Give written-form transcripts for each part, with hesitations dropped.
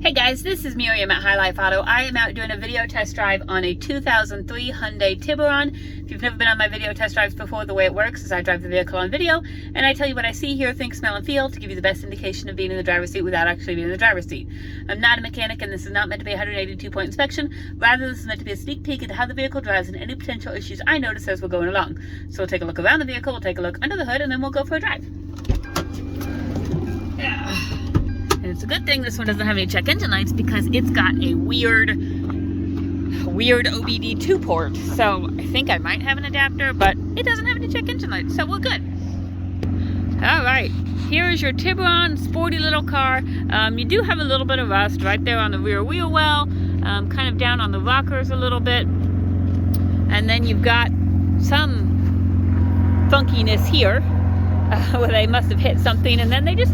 Hey guys, this is Miriam at High Life Auto. I am out doing a video test drive on a 2003 Hyundai Tiburon. If you've never been on my video test drives before, the way it works is I drive the vehicle on video and I tell you what I see, hear, think, smell, and feel to give you the best indication of being in the driver's seat without actually being in the driver's seat. I'm not a mechanic and this is not meant to be a 182-point inspection. Rather, this is meant to be a sneak peek into how the vehicle drives and any potential issues I notice as we're going along. So we'll take a look around the vehicle, we'll take a look under the hood, and then we'll go for a drive. And it's a good thing this one doesn't have any check engine lights because it's got a weird OBD2 port. So I think I might have an adapter, but it doesn't have any check engine lights, so we're good. All right, here is your Tiburon, sporty little car. You do have a little bit of rust right there on the rear wheel well, kind of down on the rockers a little bit. And then you've got some funkiness here. Where they must have hit something and then they just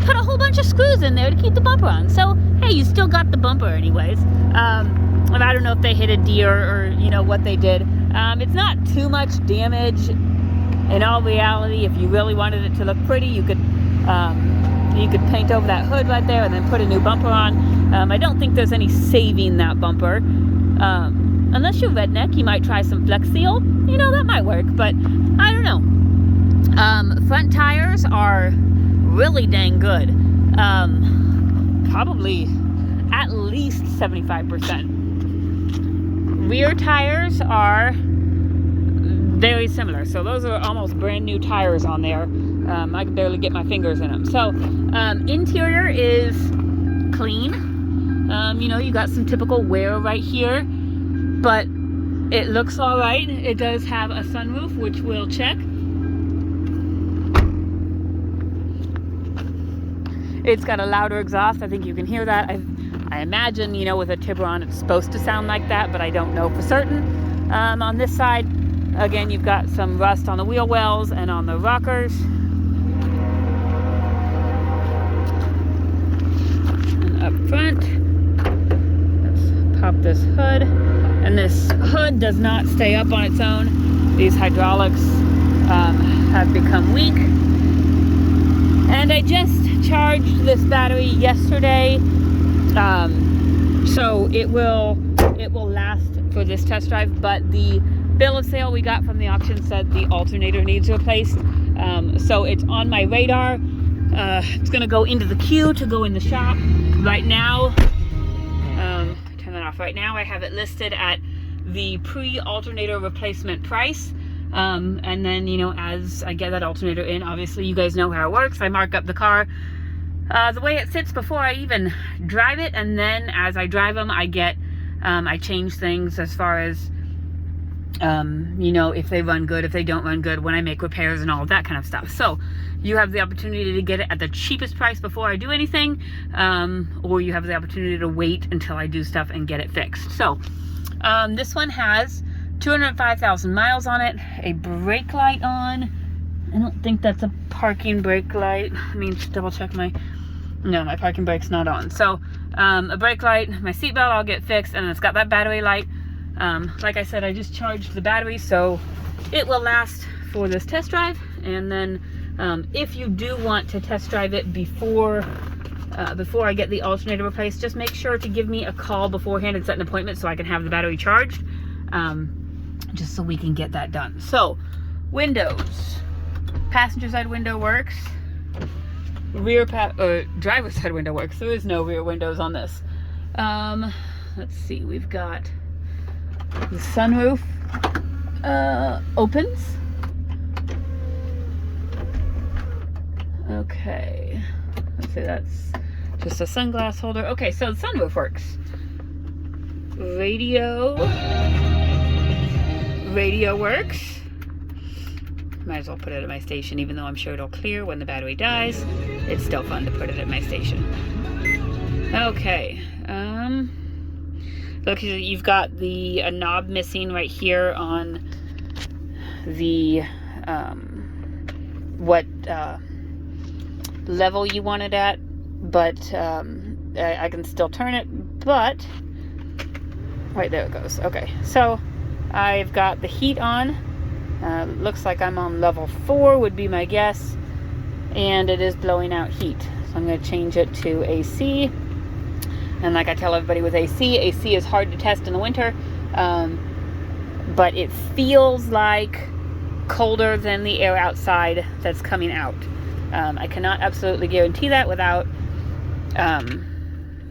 put a whole bunch of screws in there to keep the bumper on. So, hey, you still got the bumper anyways. And I don't know if they hit a deer or, you know, what they did. It's not too much damage. In all reality, if you really wanted it to look pretty, you could paint over that hood right there and then put a new bumper on. I don't think there's any saving that bumper. Unless you're redneck, you might try some Flex Seal. You know, that might work, but I don't know. Front tires are really dang good. Probably at least 75%. Rear tires are very similar. So those are almost brand new tires on there. I can barely get my fingers in them. So interior is clean. You know, you got some typical wear right here, but it looks all right. It does have a sunroof, which we'll check. It's got a louder exhaust. I think you can hear that. I imagine, you know, with a Tiburon, it's supposed to sound like that, but I don't know for certain. On this side, again, you've got some rust on the wheel wells and on the rockers. And up front, let's pop this hood. And this hood does not stay up on its own. These hydraulics have become weak. And I just charged this battery yesterday, so it will last for this test drive, but the bill of sale we got from the auction said the alternator needs replaced. So it's on my radar. It's gonna go into the queue to go in the shop right now. Turn that off. Right now I have it listed at the pre-alternator replacement price. And then, you know, as I get that alternator in, obviously you guys know how it works. I mark up the car the way it sits before I even drive it, and then as I drive them, I change things as far as, you know, if they run good, if they don't run good, when I make repairs and all of that kind of stuff. So you have the opportunity to get it at the cheapest price before I do anything, or you have the opportunity to wait until I do stuff and get it fixed. So this one has 205,000 miles on it, a brake light on. I don't think that's a parking brake light. Let me just double check my parking brake's not on. So a brake light, my seatbelt I'll get fixed, and it's got that battery light. Like I said, I just charged the battery, so it will last for this test drive. And then if you do want to test drive it before I get the alternator replaced, just make sure to give me a call beforehand and set an appointment so I can have the battery charged. Just so we can get that done. So, windows. Passenger side window works. Driver's side window works. There is no rear windows on this. Let's see. We've got the sunroof opens. Okay. Let's say that's just a sunglass holder. Okay, so the sunroof works. Radio works. Might as well put it at my station, even though I'm sure it'll clear when the battery dies. It's still fun to put it at my station. Okay. Look, you've got a knob missing right here on the what level you want it at, but I can still turn it. But right there it goes. Okay, so I've got the heat on. Looks like I'm on level 4 would be my guess, and it is blowing out heat. So I'm going to change it to AC. And like I tell everybody with AC is hard to test in the winter, but it feels like colder than the air outside that's coming out. I cannot absolutely guarantee that without,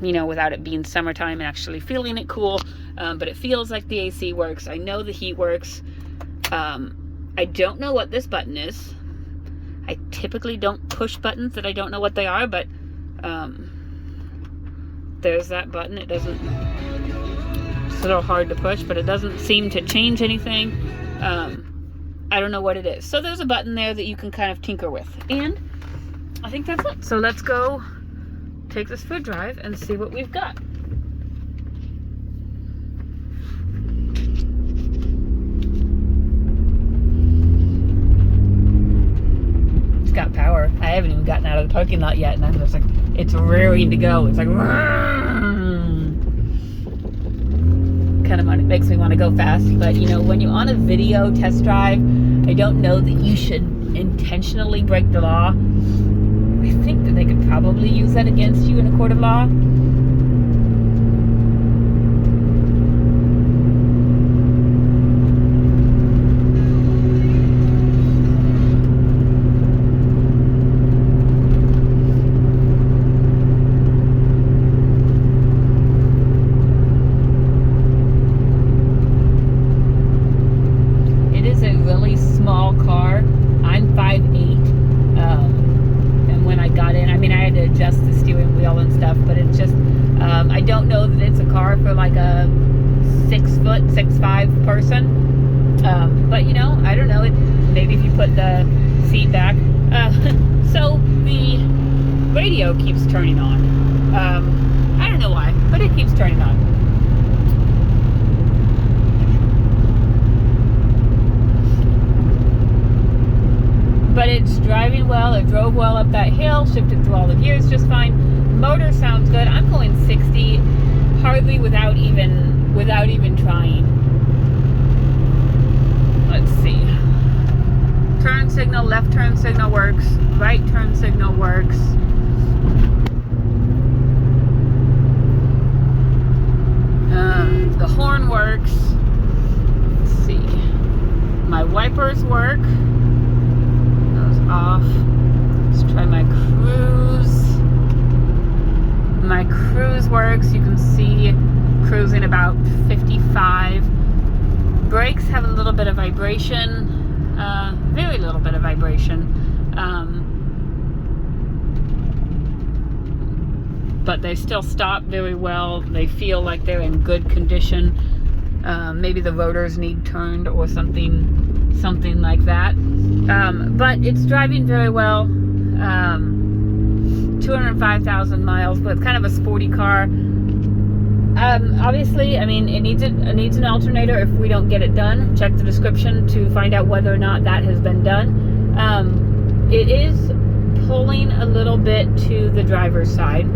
without it being summertime and actually feeling it cool. But it feels like the AC works. I know the heat works. I don't know what this button is. I typically don't push buttons that I don't know what they are, but there's that button. It's a little hard to push, but it doesn't seem to change anything. I don't know what it is. So there's a button there that you can kind of tinker with. And I think that's it. So let's go take this for a drive and see what we've got. It's got power. I haven't even gotten out of the parking lot yet, and I'm just like, it's raring to go. It's like, kind of makes me want to go fast. But when you're on a video test drive, I don't know that you should intentionally break the law. I think that they could probably use that against you in a court of law. Small car. I'm 5'8", and when I got in, I had to adjust the steering wheel and stuff, but it's just, I don't know that it's a car for like a 6'5" person, but I don't know, maybe if you put the seat back. So the radio keeps turning on. I don't know why, but it keeps turning on. But it's driving well. It drove well up that hill, shifted through all the gears just fine. Motor sounds good. I'm going 60 hardly without even trying. Let's see. Turn signal, left turn signal works. Right turn signal works. The horn works. Let's see. My wipers work. Off. Let's try my cruise. My cruise works. You can see cruising about 55. Brakes have a little bit of vibration, very little bit of vibration, but they still stop very well. They feel like they're in good condition. Maybe the rotors need turned or something like that. But it's driving very well. 205,000 miles, but it's kind of a sporty car. Obviously, it needs an alternator if we don't get it done. Check the description to find out whether or not that has been done. It is pulling a little bit to the driver's side.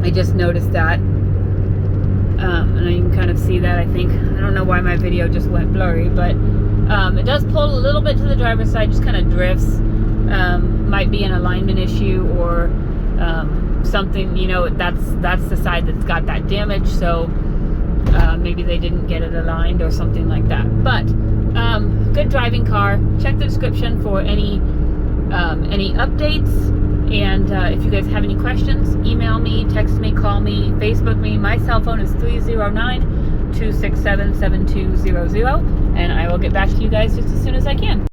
I just noticed that. And you can kind of see that, I think. I don't know why my video just went blurry, but it does pull a little bit to the driver's side, just kind of drifts. Might be an alignment issue or something, that's the side that's got that damage, so maybe they didn't get it aligned or something like that. But good driving car. Check the description for any updates. And if you guys have any questions, email me, text me, call me, Facebook me. My cell phone is 309-267-7200, and I will get back to you guys just as soon as I can.